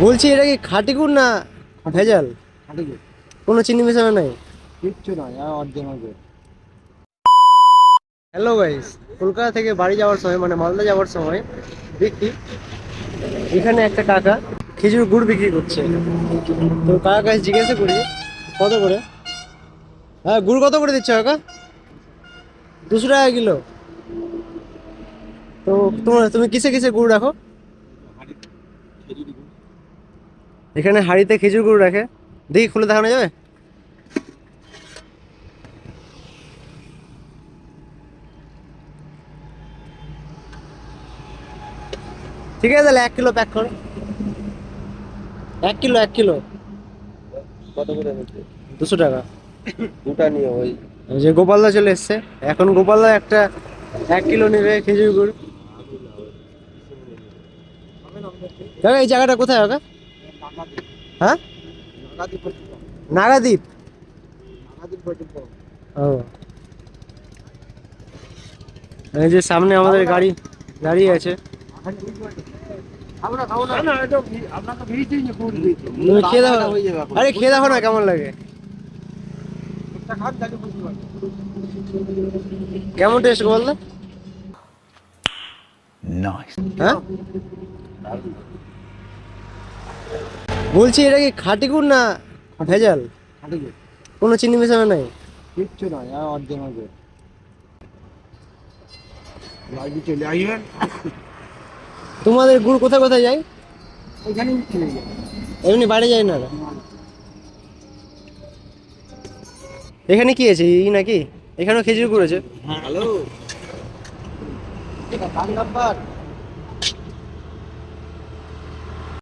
বলছি এটা কি খাঁটি গুড় না ভেজাল? খাঁটি গুড়, কোনো চিনি মেশানো নাই? কিচ্ছু নয়, অরিজিনাল গুড়। হ্যালো গাইস, কলকাতা থেকে বাড়ি যাওয়ার সময় মানে মালদা যাওয়ার সময় দেখি এখানে একটা কাকা খেজুর গুড় বিক্রি করছে। তো কাকা কাছে জিজ্ঞাসা করি কত করে। হ্যাঁ, গুড় কত করে দিচ্ছ কাকা? 200 টাকা কিলো। তো তুমি কিসে কিসে গুড় রাখো? এখানে হাঁড়িতে খেজুর গুড় রাখে। দেখি খুলে দেখানো যাবে? ঠিক আছে, তাহলে 1 কিলো প্যাক করো। 1 কিলো 1 কিলো। কত করে নিচ্ছে? 200 টাকা। দুটা নিয়ে ওই ওই যে গোপালদা চলে এসছে, এখন গোপালদা একটা 1 কিলো নেবে খেজুর গুড়। কাকা এই জায়গাটা কোথায় কাকা? হ্যাঁ, নাগাদ্বীপ। ও, এই যে সামনে আমাদের গাড়ি দাঁড়িয়ে আছে। তুমি খেয়ে দেখো। আরে খেয়ে দেখো না কেমন লাগে। কেমন টেস্ট বলতো? হ্যাঁ, বলছি এটা কি খাঁটি গুড় না ভেজাল? খাঁটি গুড়, কোনো চিনি মেশানো নাই? কিচ্ছু নয়, অরিজিনাল গুড়। লাইভে চলে আসবেন, তোমাদের গুড় কোথায় কোথায় যায়? ওইখানেই চলে যাবেন। এমনি বাইরে যায় না? এখানে কি আছে ই নাকি? এখানেও খেজুর গুড় আছে। হ্যালো, কার নাম্বার?